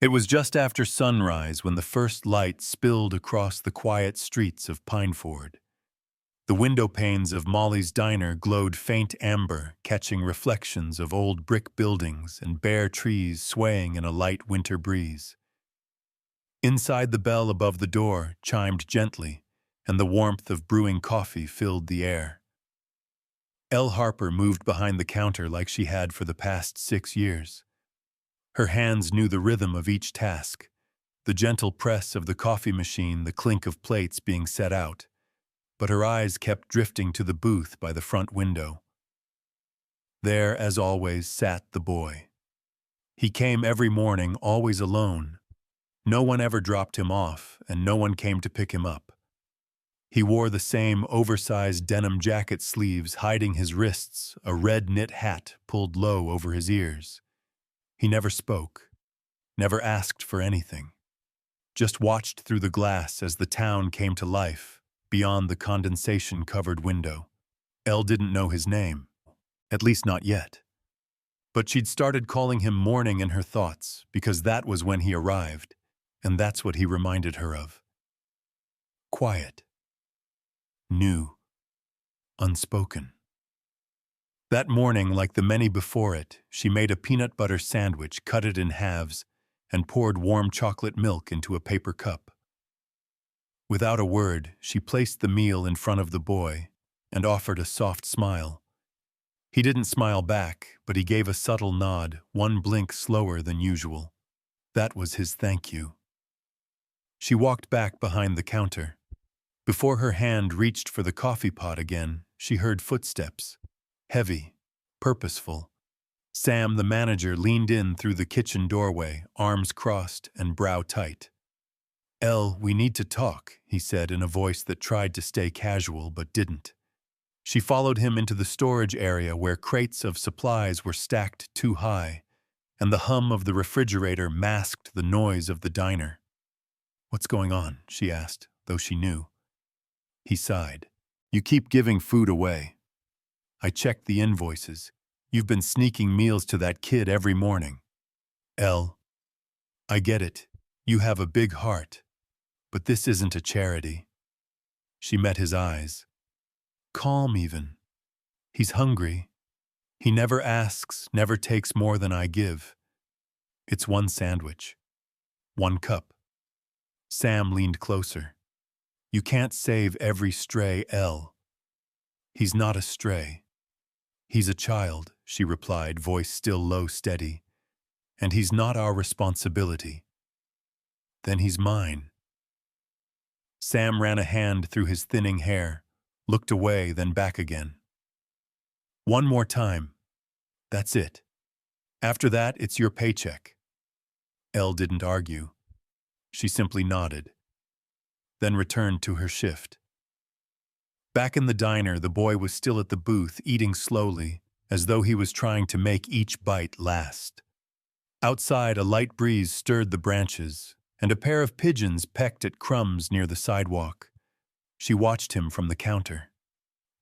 It was just after sunrise when the first light spilled across the quiet streets of Pineford. The window panes of Molly's diner glowed faint amber, catching reflections of old brick buildings and bare trees swaying in a light winter breeze. Inside, the bell above the door chimed gently, and the warmth of brewing coffee filled the air. Elle Harper moved behind the counter like she had for the past 6 years. Her hands knew the rhythm of each task, the gentle press of the coffee machine, the clink of plates being set out, but her eyes kept drifting to the booth by the front window. There, as always, sat the boy. He came every morning, always alone. No one ever dropped him off, and no one came to pick him up. He wore the same oversized denim jacket sleeves hiding his wrists, a red knit hat pulled low over his ears. He never spoke, never asked for anything, just watched through the glass as the town came to life beyond the condensation-covered window. Elle didn't know his name, at least not yet. But she'd started calling him Morning in her thoughts because that was when he arrived, and that's what he reminded her of. Quiet. New. Unspoken. That morning, like the many before it, she made a peanut butter sandwich, cut it in halves, and poured warm chocolate milk into a paper cup. Without a word, she placed the meal in front of the boy and offered a soft smile. He didn't smile back, but he gave a subtle nod, one blink slower than usual. That was his thank you. She walked back behind the counter. Before her hand reached for the coffee pot again, she heard footsteps. Heavy, purposeful. Sam, the manager, leaned in through the kitchen doorway, arms crossed and brow tight. "Elle, we need to talk," he said in a voice that tried to stay casual but didn't. She followed him into the storage area where crates of supplies were stacked too high, and the hum of the refrigerator masked the noise of the diner. "What's going on?" she asked, though she knew. He sighed. "You keep giving food away. I checked the invoices. You've been sneaking meals to that kid every morning." "Elle, I get it. You have a big heart. But this isn't a charity." She met his eyes. Calm even. "He's hungry. He never asks, never takes more than I give. It's one sandwich. One cup." Sam leaned closer. "You can't save every stray, Elle." "He's not a stray. He's a child," she replied, voice still low, steady. "And he's not our responsibility." "Then he's mine." Sam ran a hand through his thinning hair, looked away, then back again. "One more time. That's it. After that, it's your paycheck." Elle didn't argue. She simply nodded, then returned to her shift. Back in the diner, the boy was still at the booth, eating slowly, as though he was trying to make each bite last. Outside, a light breeze stirred the branches, and a pair of pigeons pecked at crumbs near the sidewalk. She watched him from the counter.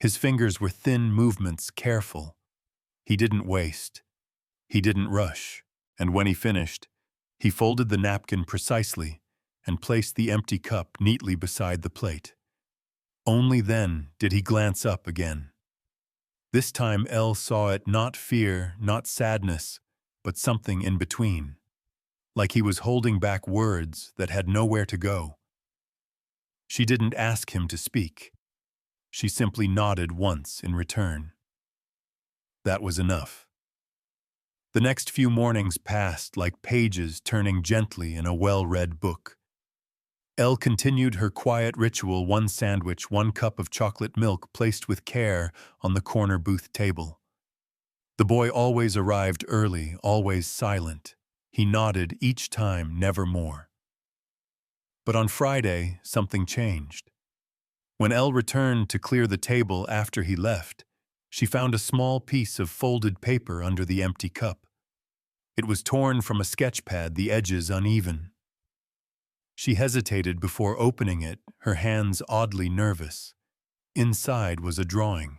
His fingers were thin movements, careful. He didn't waste. He didn't rush, and when he finished, he folded the napkin precisely and placed the empty cup neatly beside the plate. Only then did he glance up again. This time Elle saw it, not fear, not sadness, but something in between, like he was holding back words that had nowhere to go. She didn't ask him to speak. She simply nodded once in return. That was enough. The next few mornings passed like pages turning gently in a well-read book. Elle continued her quiet ritual, one sandwich, one cup of chocolate milk placed with care on the corner booth table. The boy always arrived early, always silent. He nodded each time, never more. But on Friday, something changed. When Elle returned to clear the table after he left, she found a small piece of folded paper under the empty cup. It was torn from a sketch pad, the edges uneven. She hesitated before opening it, her hands oddly nervous. Inside was a drawing.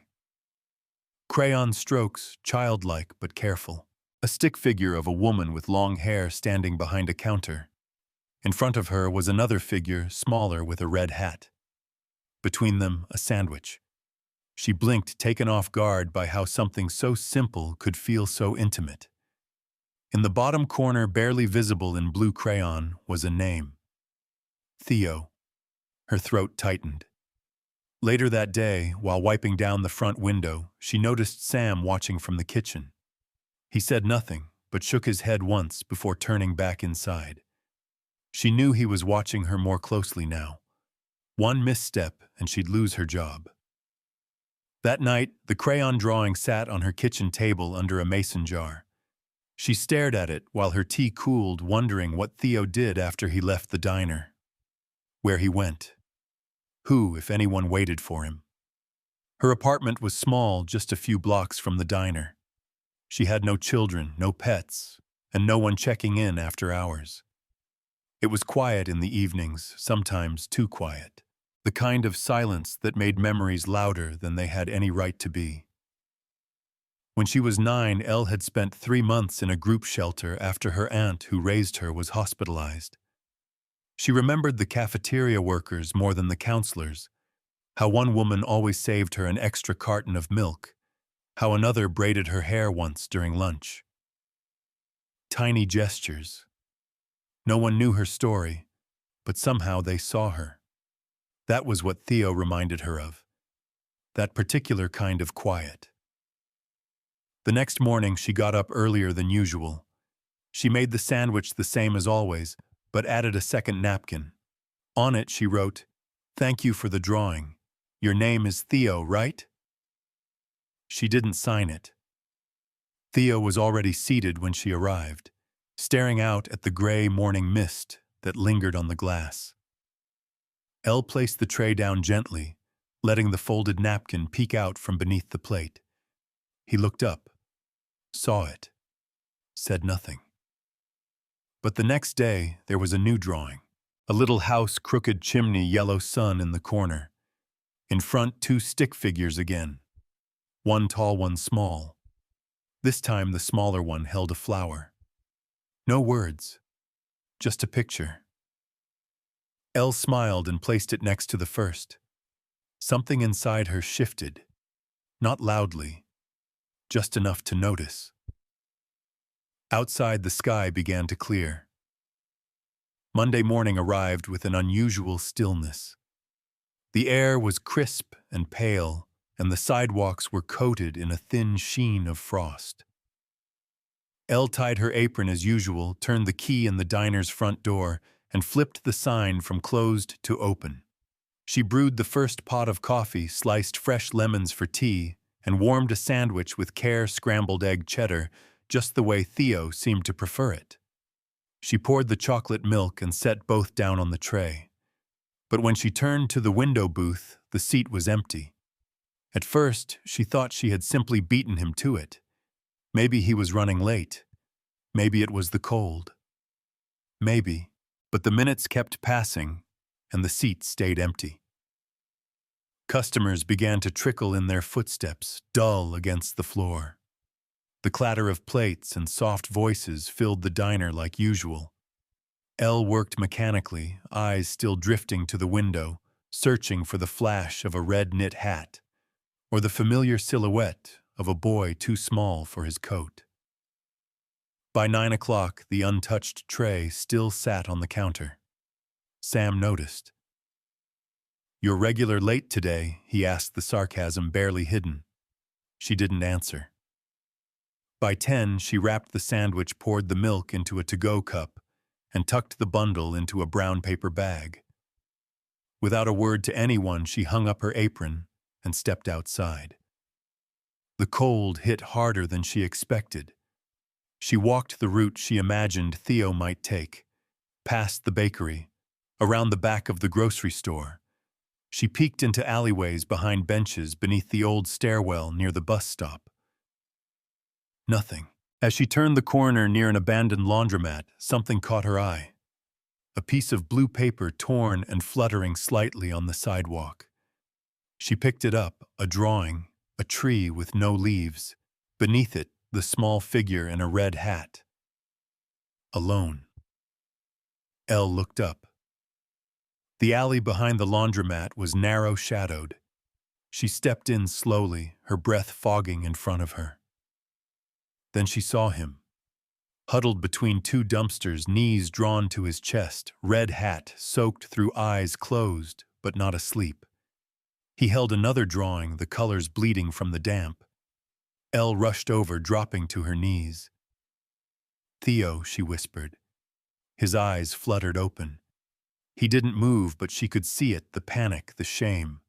Crayon strokes, childlike but careful. A stick figure of a woman with long hair standing behind a counter. In front of her was another figure, smaller, with a red hat. Between them, a sandwich. She blinked, taken off guard by how something so simple could feel so intimate. In the bottom corner, barely visible in blue crayon, was a name. Theo. Her throat tightened. Later that day, while wiping down the front window, she noticed Sam watching from the kitchen. He said nothing, but shook his head once before turning back inside. She knew he was watching her more closely now. One misstep and she'd lose her job. That night, the crayon drawing sat on her kitchen table under a mason jar. She stared at it while her tea cooled, wondering what Theo did after he left the diner. Where he went. Who, if anyone, waited for him. Her apartment was small, just a few blocks from the diner. She had no children, no pets, and no one checking in after hours. It was quiet in the evenings, sometimes too quiet. The kind of silence that made memories louder than they had any right to be. When she was 9, Elle had spent 3 months in a group shelter after her aunt who raised her was hospitalized. She remembered the cafeteria workers more than the counselors, how one woman always saved her an extra carton of milk, how another braided her hair once during lunch. Tiny gestures. No one knew her story, but somehow they saw her. That was what Theo reminded her of. That particular kind of quiet. The next morning she got up earlier than usual. She made the sandwich the same as always, but added a second napkin. On it she wrote, "Thank you for the drawing. Your name is Theo, right?" She didn't sign it. Theo was already seated when she arrived, staring out at the gray morning mist that lingered on the glass. Elle placed the tray down gently, letting the folded napkin peek out from beneath the plate. He looked up, saw it, said nothing. But the next day there was a new drawing. A little house, crooked chimney, yellow sun in the corner. In front, 2 stick figures again. One tall, one small. This time the smaller one held a flower. No words, just a picture. Elle smiled and placed it next to the first. Something inside her shifted, not loudly, just enough to notice. Outside, the sky began to clear. Monday morning arrived with an unusual stillness. The air was crisp and pale, and the sidewalks were coated in a thin sheen of frost. Elle tied her apron as usual, turned the key in the diner's front door, and flipped the sign from closed to open. She brewed the first pot of coffee, sliced fresh lemons for tea, and warmed a sandwich with Care scrambled egg cheddar, just the way Theo seemed to prefer it. She poured the chocolate milk and set both down on the tray. But when she turned to the window booth, the seat was empty. At first, she thought she had simply beaten him to it. Maybe he was running late. Maybe it was the cold. Maybe. But the minutes kept passing, and the seat stayed empty. Customers began to trickle in their footsteps, dull against the floor. The clatter of plates and soft voices filled the diner like usual. Elle worked mechanically, eyes still drifting to the window, searching for the flash of a red knit hat, or the familiar silhouette of a boy too small for his coat. By 9 o'clock, the untouched tray still sat on the counter. Sam noticed. "You're regular late today," he asked, the sarcasm barely hidden. She didn't answer. By 10, she wrapped the sandwich, poured the milk into a to-go cup, and tucked the bundle into a brown paper bag. Without a word to anyone, she hung up her apron and stepped outside. The cold hit harder than she expected. She walked the route she imagined Theo might take, past the bakery, around the back of the grocery store. She peeked into alleyways behind benches beneath the old stairwell near the bus stop. Nothing. As she turned the corner near an abandoned laundromat, something caught her eye. A piece of blue paper torn and fluttering slightly on the sidewalk. She picked it up, a drawing, a tree with no leaves. Beneath it, the small figure in a red hat. Alone. Elle looked up. The alley behind the laundromat was narrow-shadowed. She stepped in slowly, her breath fogging in front of her. Then she saw him, huddled between two dumpsters, knees drawn to his chest, red hat soaked through, eyes closed, but not asleep. He held another drawing, the colors bleeding from the damp. Elle rushed over, dropping to her knees. "Theo," she whispered. His eyes fluttered open. He didn't move, but she could see it, the panic, the shame.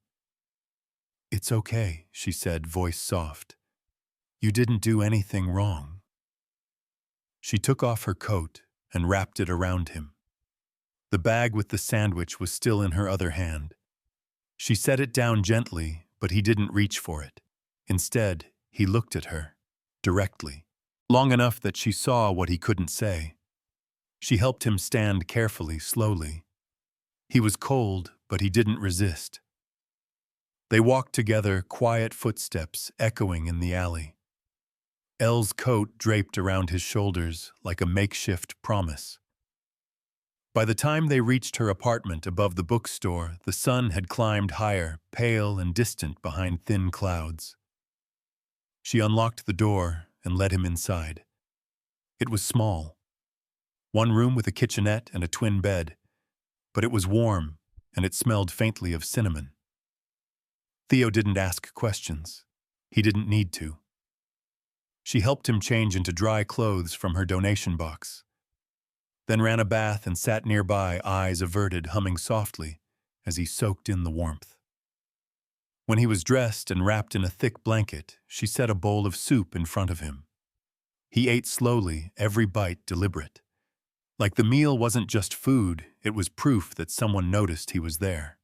"It's okay," she said, voice soft. "You didn't do anything wrong." She took off her coat and wrapped it around him. The bag with the sandwich was still in her other hand. She set it down gently, but he didn't reach for it. Instead, he looked at her, directly, long enough that she saw what he couldn't say. She helped him stand carefully, slowly. He was cold, but he didn't resist. They walked together, quiet footsteps echoing in the alley. Elle's coat draped around his shoulders like a makeshift promise. By the time they reached her apartment above the bookstore, the sun had climbed higher, pale and distant behind thin clouds. She unlocked the door and led him inside. It was small. One room with a kitchenette and a twin bed, but it was warm and it smelled faintly of cinnamon. Theo didn't ask questions. He didn't need to. She helped him change into dry clothes from her donation box, then ran a bath and sat nearby, eyes averted, humming softly as he soaked in the warmth. When he was dressed and wrapped in a thick blanket, she set a bowl of soup in front of him. He ate slowly, every bite deliberate. Like the meal wasn't just food, it was proof that someone noticed he was there.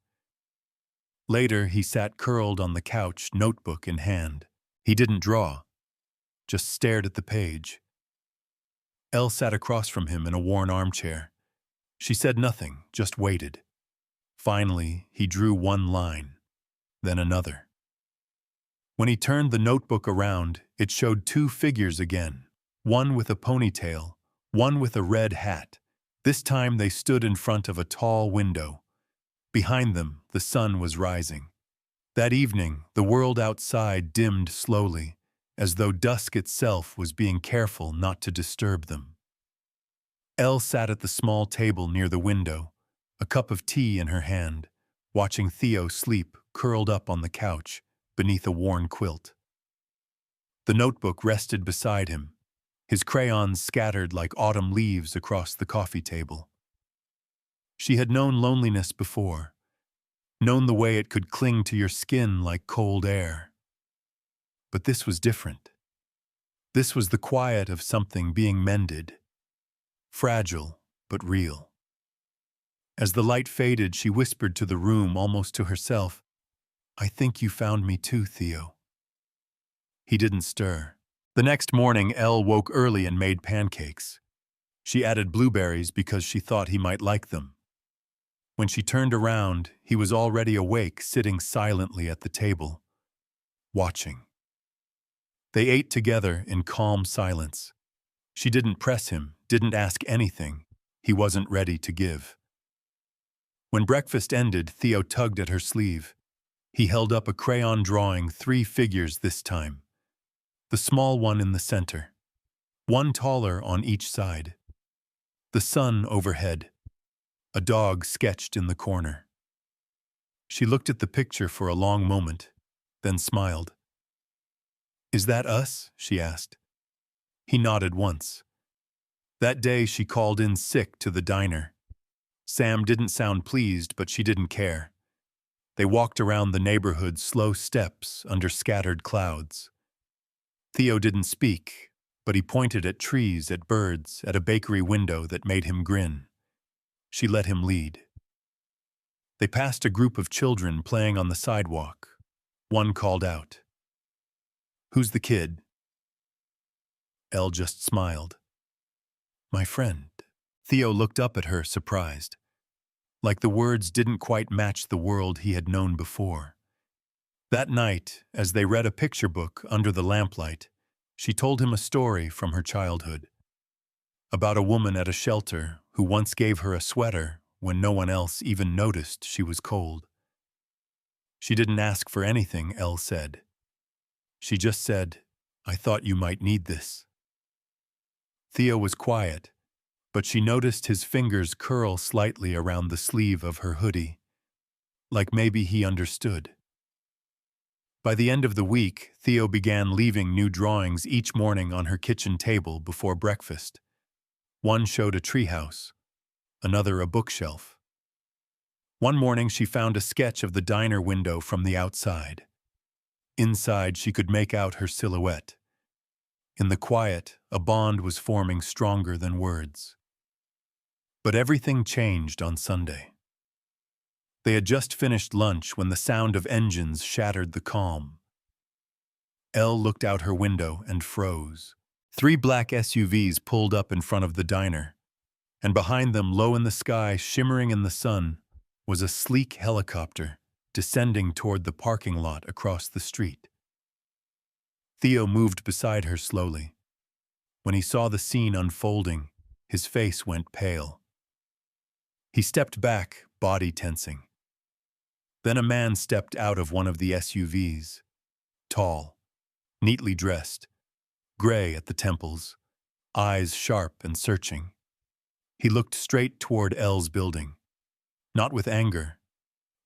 Later, he sat curled on the couch, notebook in hand. He didn't draw, just stared at the page. Elle sat across from him in a worn armchair. She said nothing, just waited. Finally, he drew one line, then another. When he turned the notebook around, it showed two figures again, one with a ponytail, one with a red hat. This time they stood in front of a tall window. Behind them, the sun was rising. That evening, the world outside dimmed slowly, as though dusk itself was being careful not to disturb them. Elle sat at the small table near the window, a cup of tea in her hand, watching Theo sleep curled up on the couch beneath a worn quilt. The notebook rested beside him, his crayons scattered like autumn leaves across the coffee table. She had known loneliness before, known the way it could cling to your skin like cold air. But this was different. This was the quiet of something being mended, fragile but real. As the light faded, she whispered to the room, almost to herself, "I think you found me too, Theo." He didn't stir. The next morning, Elle woke early and made pancakes. She added blueberries because she thought he might like them. When she turned around, he was already awake, sitting silently at the table, watching. They ate together in calm silence. She didn't press him, didn't ask anything. He wasn't ready to give. When breakfast ended, Theo tugged at her sleeve. He held up a crayon drawing, 3 figures this time. The small one in the center, one taller on each side. The sun overhead, a dog sketched in the corner. She looked at the picture for a long moment, then smiled. "Is that us?" she asked. He nodded once. That day she called in sick to the diner. Sam didn't sound pleased, but she didn't care. They walked around the neighborhood, slow steps under scattered clouds. Theo didn't speak, but he pointed at trees, at birds, at a bakery window that made him grin. She let him lead. They passed a group of children playing on the sidewalk. One called out, "Who's the kid?" Elle just smiled. "My friend." Theo looked up at her, surprised. Like the words didn't quite match the world he had known before. That night, as they read a picture book under the lamplight, She told him a story from her childhood, about a woman at a shelter who once gave her a sweater when no one else even noticed she was cold. She didn't ask for anything, Elle said. She just said, "I thought you might need this." Theo was quiet, but she noticed his fingers curl slightly around the sleeve of her hoodie, like maybe he understood. By the end of the week, Theo began leaving new drawings each morning on her kitchen table before breakfast. One showed a treehouse, another a bookshelf. One morning she found a sketch of the diner window from the outside. Inside she could make out her silhouette. In the quiet, a bond was forming stronger than words. But everything changed on Sunday. They had just finished lunch when the sound of engines shattered the calm. Elle looked out her window and froze. 3 black SUVs pulled up in front of the diner, and behind them, low in the sky, shimmering in the sun, was a sleek helicopter descending toward the parking lot across the street. Theo moved beside her slowly. When he saw the scene unfolding, his face went pale. He stepped back, body tensing. Then a man stepped out of one of the SUVs, tall, neatly dressed, gray at the temples, eyes sharp and searching. He looked straight toward Elle's building, not with anger,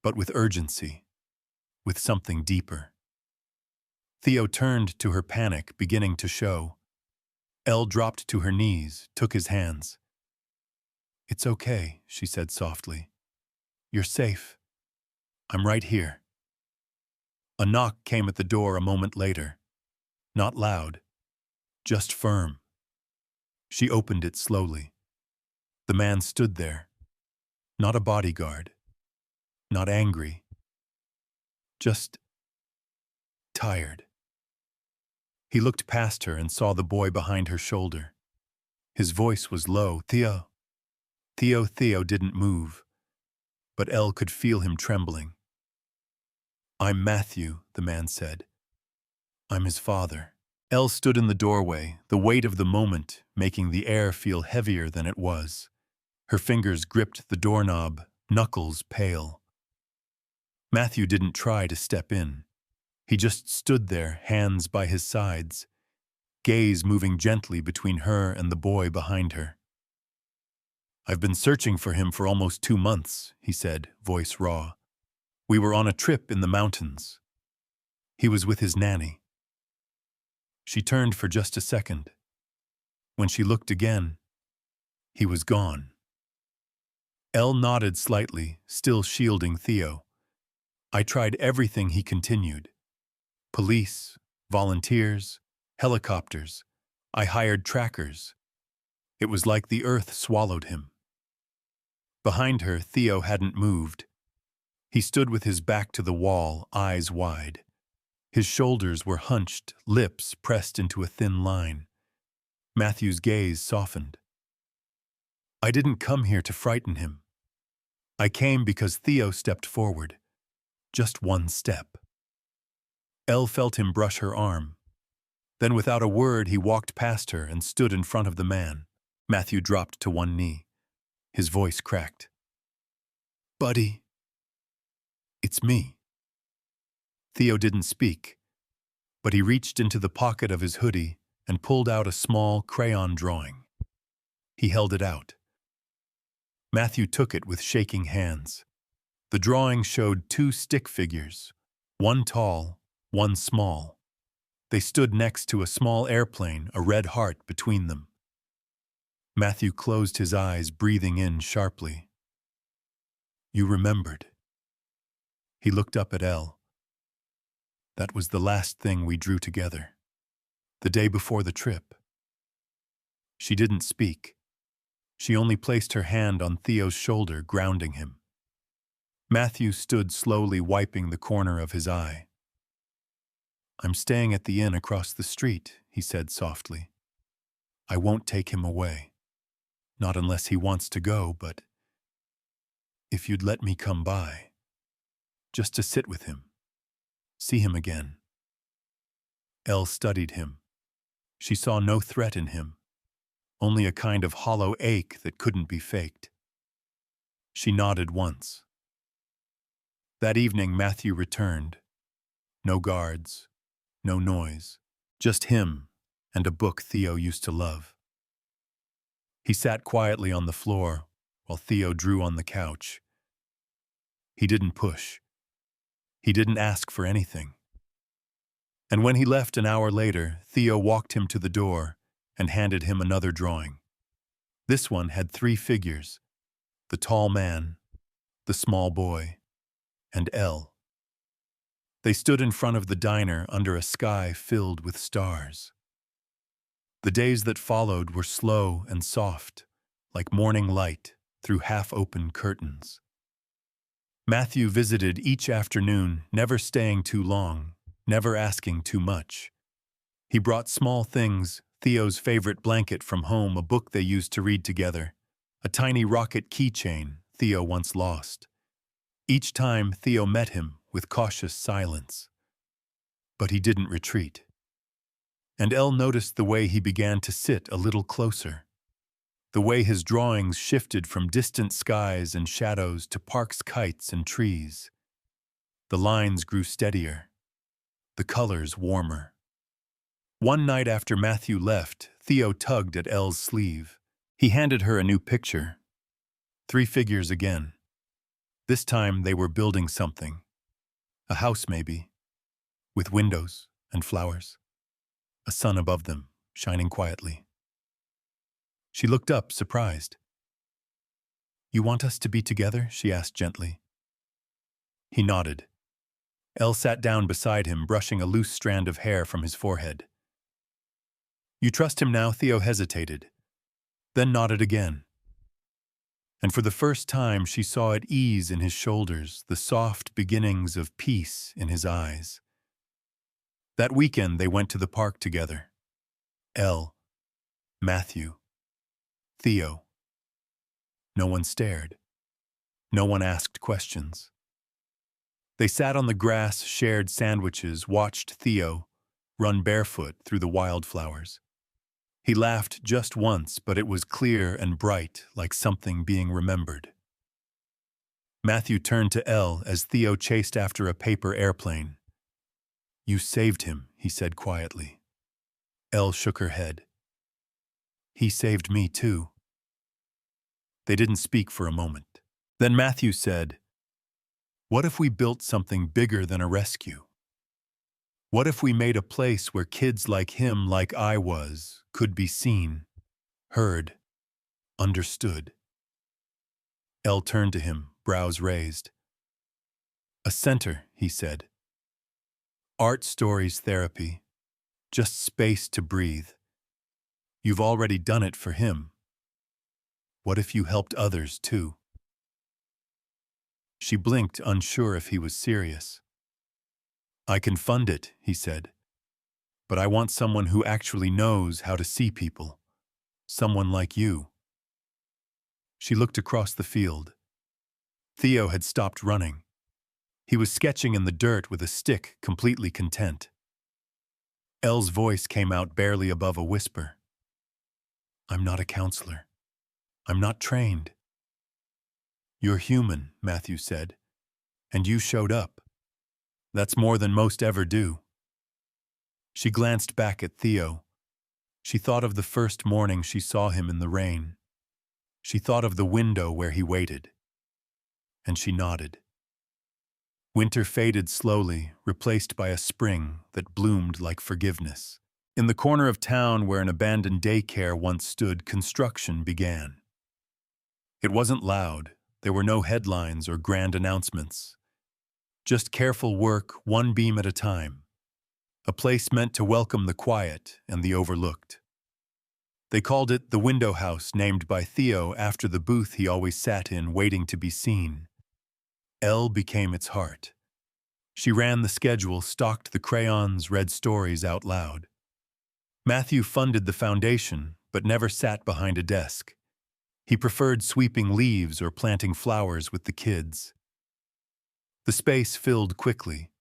but with urgency, with something deeper. Theo turned to her, panic beginning to show. Elle dropped to her knees, took his hands. "It's okay," she said softly. "You're safe. I'm right here." A knock came at the door a moment later. Not loud, just firm. She opened it slowly. The man stood there. Not a bodyguard. Not angry. Just tired. He looked past her and saw the boy behind her shoulder. His voice was low. "Theo." Theo didn't move, but Elle could feel him trembling. "I'm Matthew," the man said. "I'm his father." Elle stood in the doorway, the weight of the moment making the air feel heavier than it was. Her fingers gripped the doorknob, knuckles pale. Matthew didn't try to step in. He just stood there, hands by his sides, gaze moving gently between her and the boy behind her. "I've been searching for him for almost 2 months," he said, voice raw. "We were on a trip in the mountains. He was with his nanny." She turned for just a second. When she looked again, he was gone. Elle nodded slightly, still shielding Theo. "I tried everything," he continued. "Police, volunteers, helicopters. I hired trackers. It was like the earth swallowed him." Behind her, Theo hadn't moved. He stood with his back to the wall, eyes wide. His shoulders were hunched, lips pressed into a thin line. Matthew's gaze softened. "I didn't come here to frighten him. I came because Theo stepped forward. Just one step." Elle felt him brush her arm. Then without a word he walked past her and stood in front of the man. Matthew dropped to one knee. His voice cracked. "Buddy, it's me." Theo didn't speak, but he reached into the pocket of his hoodie and pulled out a small crayon drawing. He held it out. Matthew took it with shaking hands. The drawing showed 2 stick figures, one tall, one small. They stood next to a small airplane, a red heart between them. Matthew closed his eyes, breathing in sharply. "You remembered." He looked up at Elle. "That was the last thing we drew together. The day before the trip." She didn't speak. She only placed her hand on Theo's shoulder, grounding him. Matthew stood slowly, wiping the corner of his eye. "I'm staying at the inn across the street," he said softly. "I won't take him away. Not unless he wants to go, but if you'd let me come by, just to sit with him, see him again." Elle studied him. She saw no threat in him, only a kind of hollow ache that couldn't be faked. She nodded once. That evening, Matthew returned. No guards, no noise, just him and a book Theo used to love. He sat quietly on the floor while Theo drew on the couch. He didn't push. He didn't ask for anything. And when he left an hour later, Theo walked him to the door and handed him another drawing. This one had 3 figures: the tall man, the small boy, and Elle. They stood in front of the diner under a sky filled with stars. The days that followed were slow and soft, like morning light through half-open curtains. Matthew visited each afternoon, never staying too long, never asking too much. He brought small things: Theo's favorite blanket from home, a book they used to read together, a tiny rocket keychain Theo once lost. Each time Theo met him with cautious silence. But he didn't retreat. And Elle noticed the way he began to sit a little closer, the way his drawings shifted from distant skies and shadows to parks, kites, and trees. The lines grew steadier, the colors warmer. One night after Matthew left, Theo tugged at Elle's sleeve. He handed her a new picture. 3 figures again. This time they were building something. A house maybe, with windows and flowers. A sun above them, shining quietly. She looked up, surprised. "You want us to be together?" she asked gently. He nodded. Elle sat down beside him, brushing a loose strand of hair from his forehead. "You trust him now?" Theo hesitated, then nodded again. And for the first time she saw at ease in his shoulders, the soft beginnings of peace in his eyes. That weekend they went to the park together. Elle, Matthew, Theo. No one stared. No one asked questions. They sat on the grass, shared sandwiches, watched Theo run barefoot through the wildflowers. He laughed just once, but it was clear and bright, like something being remembered. Matthew turned to Elle as Theo chased after a paper airplane. "You saved him," he said quietly. Elle shook her head. "He saved me too." They didn't speak for a moment. Then Matthew said, "What if we built something bigger than a rescue? What if we made a place where kids like him, like I was, could be seen, heard, understood?" Elle turned to him, brows raised. "A center," he said. "Art, stories, therapy. Just space to breathe. You've already done it for him. What if you helped others too?" She blinked, unsure if he was serious. "I can fund it," he said. "But I want someone who actually knows how to see people. Someone like you." She looked across the field. Theo had stopped running. He was sketching in the dirt with a stick, completely content. Elle's voice came out barely above a whisper. "I'm not a counselor. I'm not trained." "You're human," Matthew said, "and you showed up. That's more than most ever do." She glanced back at Theo. She thought of the first morning she saw him in the rain. She thought of the window where he waited. And she nodded. Winter faded slowly, replaced by a spring that bloomed like forgiveness. In the corner of town where an abandoned daycare once stood, construction began. It wasn't loud. There were no headlines or grand announcements. Just careful work, one beam at a time. A place meant to welcome the quiet and the overlooked. They called it the Window House, named by Theo after the booth he always sat in, waiting to be seen. Elle became its heart. She ran the schedule, stocked the crayons, read stories out loud. Matthew funded the foundation, but never sat behind a desk. He preferred sweeping leaves or planting flowers with the kids. The space filled quickly.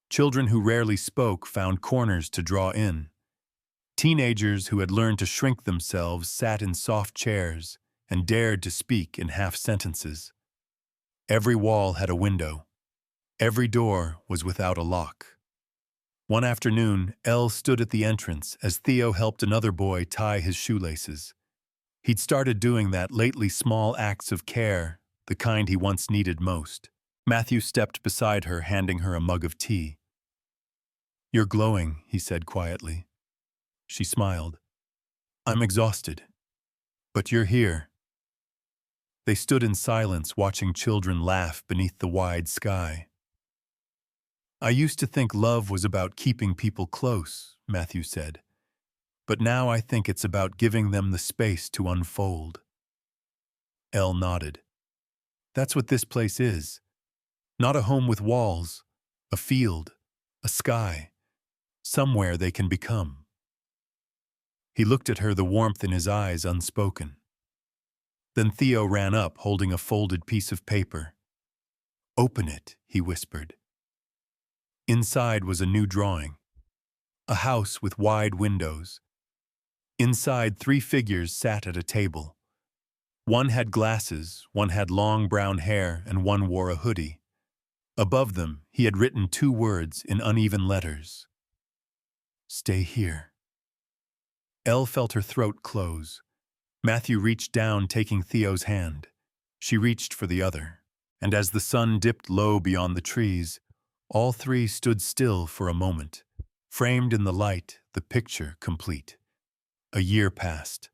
Children who rarely spoke found corners to draw in. Teenagers who had learned to shrink themselves sat in soft chairs and dared to speak in half sentences. Every wall had a window. Every door was without a lock. One afternoon, Elle stood at the entrance as Theo helped another boy tie his shoelaces. He'd started doing that lately, small acts of care, the kind he once needed most. Matthew stepped beside her, handing her a mug of tea. "You're glowing," he said quietly. She smiled. "I'm exhausted. But you're here." They stood in silence, watching children laugh beneath the wide sky. "I used to think love was about keeping people close," Matthew said. "But now I think it's about giving them the space to unfold." Elle nodded. "That's what this place is. Not a home with walls, a field, a sky, somewhere they can become." He looked at her, the warmth in his eyes unspoken. Then Theo ran up, holding a folded piece of paper. "Open it," he whispered. Inside was a new drawing. A house with wide windows. Inside, 3 figures sat at a table. One had glasses, one had long brown hair, and one wore a hoodie. Above them, he had written 2 words in uneven letters. "Stay here." Elle felt her throat close. Matthew reached down, taking Theo's hand. She reached for the other, and as the sun dipped low beyond the trees, all 3 stood still for a moment, framed in the light, the picture complete. A year passed.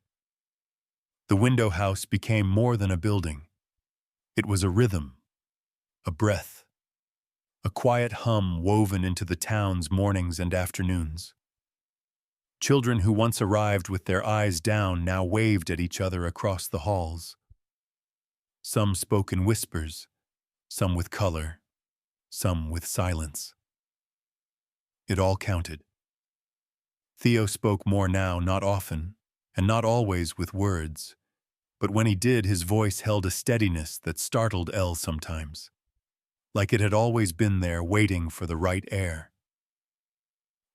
The window house became more than a building. It was a rhythm, a breath, a quiet hum woven into the town's mornings and afternoons. Children who once arrived with their eyes down now waved at each other across the halls. Some spoke in whispers, some with color, some with silence. It all counted. Theo spoke more now, not often, and not always with words, but when he did, his voice held a steadiness that startled Elle sometimes, like it had always been there, waiting for the right air.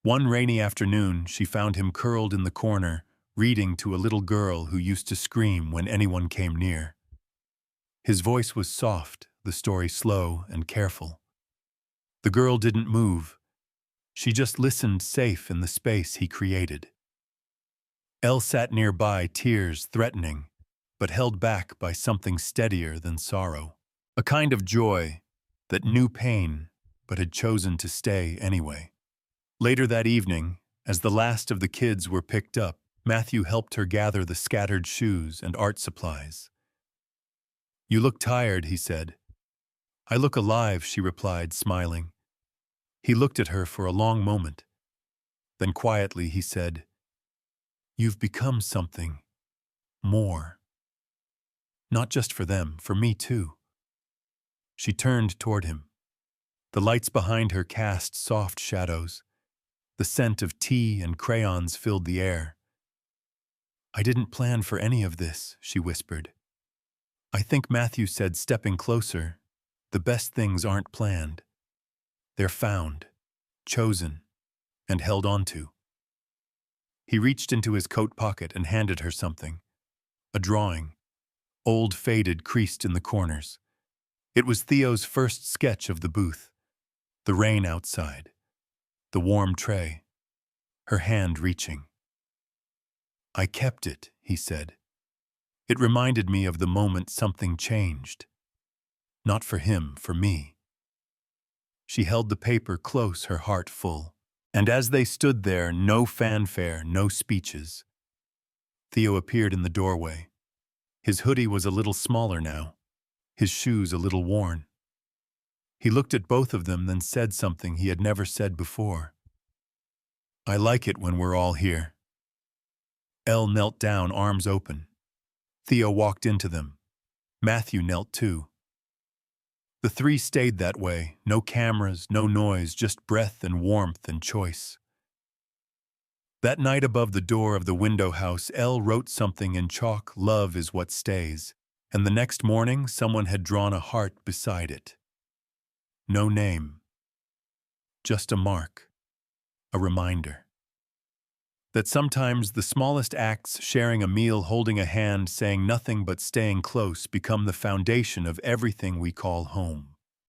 One rainy afternoon, she found him curled in the corner, reading to a little girl who used to scream when anyone came near. His voice was soft, the story slow and careful. The girl didn't move. She just listened, safe in the space he created. Elle sat nearby, tears threatening, but held back by something steadier than sorrow. A kind of joy that knew pain, but had chosen to stay anyway. Later that evening, as the last of the kids were picked up, Matthew helped her gather the scattered shoes and art supplies. "You look tired," he said. "I look alive," she replied, smiling. He looked at her for a long moment. Then quietly he said, "You've become something more. Not just for them, for me too." She turned toward him. The lights behind her cast soft shadows. The scent of tea and crayons filled the air. "I didn't plan for any of this," she whispered. "I think," Matthew said, stepping closer, "the best things aren't planned. They're found, chosen, and held onto." He reached into his coat pocket and handed her something. A drawing, old, faded, creased in the corners. It was Theo's first sketch of the booth. The rain outside. The warm tray. Her hand reaching. "I kept it," he said. "It reminded me of the moment something changed. Not for him, for me." She held the paper close, her heart full. And as they stood there, no fanfare, no speeches, Theo appeared in the doorway. His hoodie was a little smaller now, his shoes a little worn. He looked at both of them, then said something he had never said before. "I like it when we're all here." Elle knelt down, arms open. Theo walked into them. Matthew knelt too. The 3 stayed that way, no cameras, no noise, just breath and warmth and choice. That night above the door of the window house, Elle wrote something in chalk, "Love is what stays," and the next morning someone had drawn a heart beside it. No name. Just a mark. A reminder. That sometimes the smallest acts, sharing a meal, holding a hand, saying nothing but staying close, become the foundation of everything we call home.